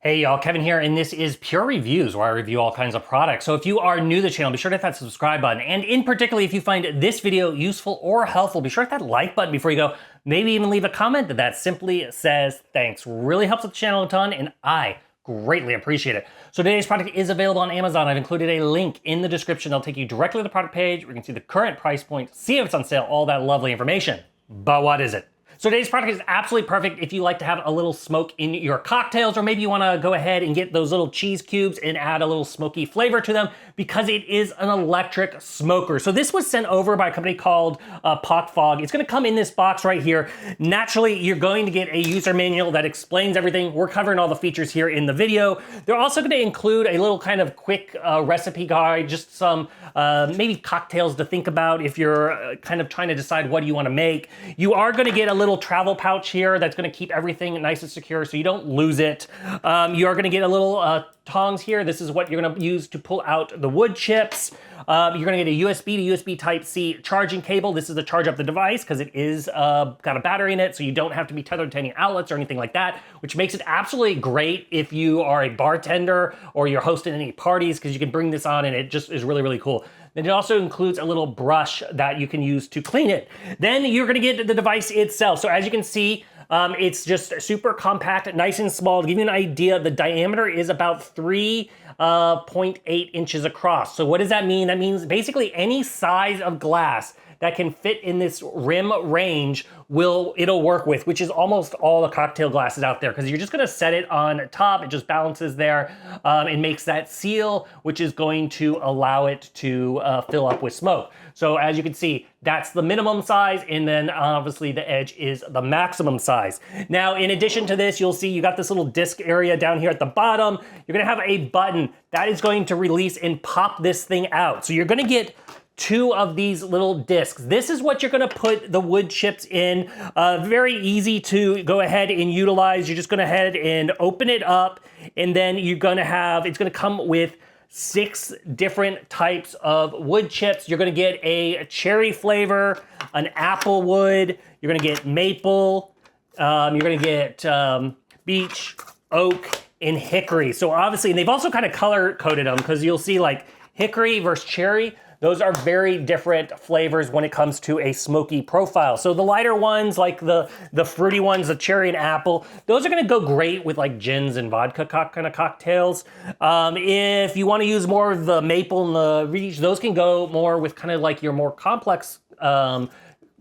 Hey y'all, Kevin here, and this is Pure Reviews, where I review all kinds of products. So if you are new to the channel, be sure to hit that subscribe button. And in particular, if you find this video useful or helpful, be sure to hit that like button before you go. Maybe even leave a comment that simply says thanks. Really helps with the channel a ton, and I greatly appreciate it. So today's product is available on Amazon. I've included a link in the description. That'll take you directly to the product page where you can see the current price point, see if it's on sale, all that lovely information. But what is it? So today's product is absolutely perfect if you like to have a little smoke in your cocktails, or maybe you want to go ahead and get those little cheese cubes and add a little smoky flavor to them, because it is an electric smoker. So this was sent over by a company called PockFog. It's going to come in this box right here. Naturally, you're going to get a user manual that explains everything. We're covering all the features here in the video. They're also going to include a little kind of quick recipe guide, just some maybe cocktails to think about if you're kind of trying to decide what do you want to make. You are going to get a little travel pouch here that's going to keep everything nice and secure so you don't lose it. You are going to get a little tongs here. This is what you're going to use to pull out the wood chips. You're going to get a USB to USB Type-C charging cable. This is to charge up the device because it is got a battery in it, so you don't have to be tethered to any outlets or anything like that, which makes it absolutely great if you are a bartender or you're hosting any parties, because you can bring this on and it just is really, really cool. Then it also includes a little brush that you can use to clean it. Then you're going to get the device itself. So as you can see, it's just super compact, nice and small. To give you an idea, the diameter is about 3.8 inches across. So what does that mean? That means basically any size of glass that can fit in this rim range it'll work with, which is almost all the cocktail glasses out there, because you're just gonna set it on top. It just balances there and makes that seal, which is going to allow it to fill up with smoke. So as you can see, that's the minimum size, and then obviously the edge is the maximum size. Now, in addition to this, you'll see you got this little disc area down here at the bottom. You're gonna have a button that is going to release and pop this thing out. So you're gonna get two of these little discs. This is what you're gonna put the wood chips in. Very easy to go ahead and utilize. You're just gonna head and open it up, and then you're gonna have, it's gonna come with 6 different types of wood chips. You're gonna get a cherry flavor, an apple wood, you're gonna get maple, you're gonna get beech, oak, and hickory. So obviously, and they've also kind of color coded them, because you'll see like hickory versus cherry. Those are very different flavors when it comes to a smoky profile. So the lighter ones, like the fruity ones, the cherry and apple, those are gonna go great with like gins and vodka kind of cocktails. If you wanna use more of the maple and the reach, those can go more with kind of like your more complex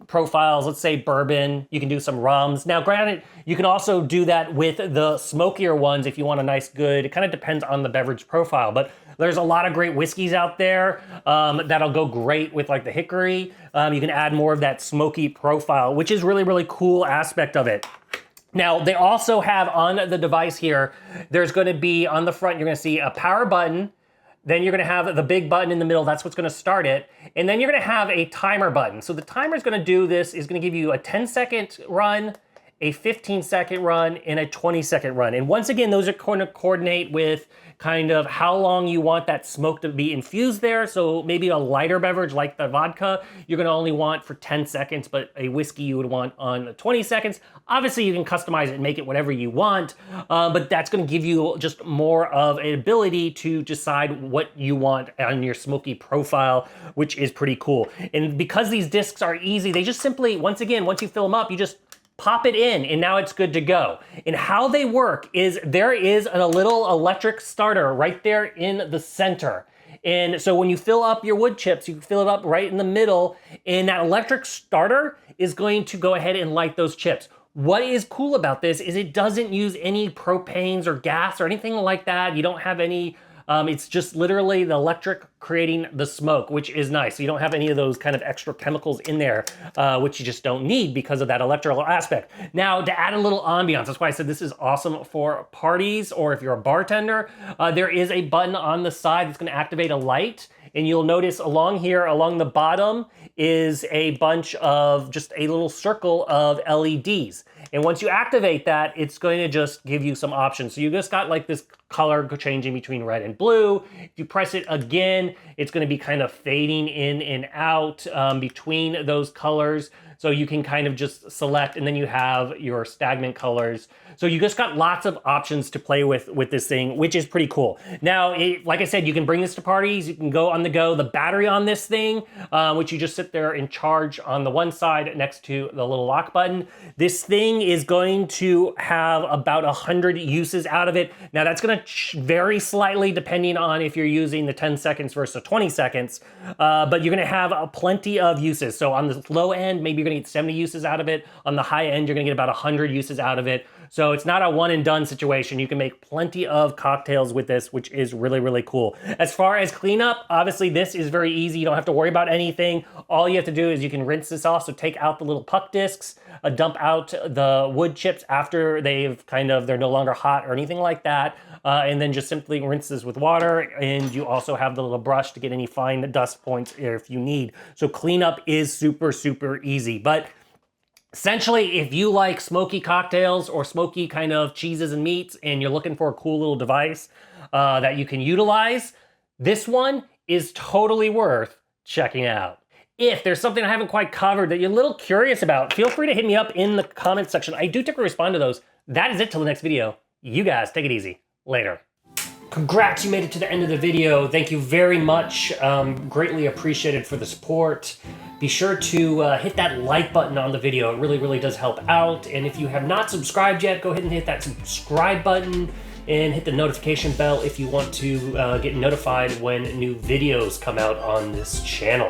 profiles. Let's say bourbon, you can do some rums. Now granted, you can also do that with the smokier ones if you want a nice good, it kind of depends on the beverage profile, but there's a lot of great whiskeys out there that'll go great with like the hickory. You can add more of that smoky profile, which is really, really cool aspect of it. Now, they also have on the device here, there's gonna be on the front, you're gonna see a power button. Then you're gonna have the big button in the middle, that's what's gonna start it. And then you're gonna have a timer button. So the timer's gonna do this, is gonna give you a 10-second run, a 15-second run, and a 20-second run. And once again, those are going to coordinate with kind of how long you want that smoke to be infused there. So maybe a lighter beverage like the vodka, you're gonna only want for 10 seconds, but a whiskey you would want on 20 seconds. Obviously you can customize it and make it whatever you want, but that's gonna give you just more of an ability to decide what you want on your smoky profile, which is pretty cool. And because these discs are easy, they just simply, once again, once you fill them up, you just pop it in and now it's good to go. And how they work is there is a little electric starter right there in the center. And so when you fill up your wood chips, you fill it up right in the middle, and that electric starter is going to go ahead and light those chips. What is cool about this is it doesn't use any propanes or gas or anything like that. You don't have any, it's just literally the electric creating the smoke, which is nice. So you don't have any of those kind of extra chemicals in there, which you just don't need because of that electrical aspect. Now, to add a little ambiance, that's why I said this is awesome for parties or if you're a bartender. There is a button on the side that's gonna activate a light, and you'll notice along here, along the bottom, is a bunch of just a little circle of LEDs. And once you activate that, it's going to just give you some options. So you just got like this color changing between red and blue. If you press it again, it's going to be kind of fading in and out between those colors. So you can kind of just select, and then you have your stagnant colors. So you just got lots of options to play with this thing, which is pretty cool. Now, like I said, you can bring this to parties, you can go on the go. The battery on this thing, which you just sit there and charge on the one side next to the little lock button. This thing is going to have about 100 uses out of it. Now that's gonna vary slightly depending on if you're using the 10 seconds versus 20 seconds, but you're gonna have plenty of uses. So on the low end, maybe you're gonna get 70 uses out of it. On the high end, you're gonna get about 100 uses out of it. So it's not a one and done situation. You can make plenty of cocktails with this, which is really, really cool. As far as cleanup, obviously this is very easy. You don't have to worry about anything. All you have to do is you can rinse this off. So take out the little puck discs, dump out the wood chips after they're no longer hot or anything like that. And then just simply rinse this with water. And you also have the little brush to get any fine dust points if you need. So cleanup is super, super easy. But essentially, if you like smoky cocktails or smoky kind of cheeses and meats and you're looking for a cool little device that you can utilize, this one is totally worth checking out. If there's something I haven't quite covered that you're a little curious about, feel free to hit me up in the comments section. I do typically respond to those. That is it till the next video. You guys take it easy. Later. Congrats, you made it to the end of the video. Thank you very much. Greatly appreciated for the support. Be sure to hit that like button on the video. It really, really does help out. And if you have not subscribed yet, go ahead and hit that subscribe button and hit the notification bell if you want to get notified when new videos come out on this channel.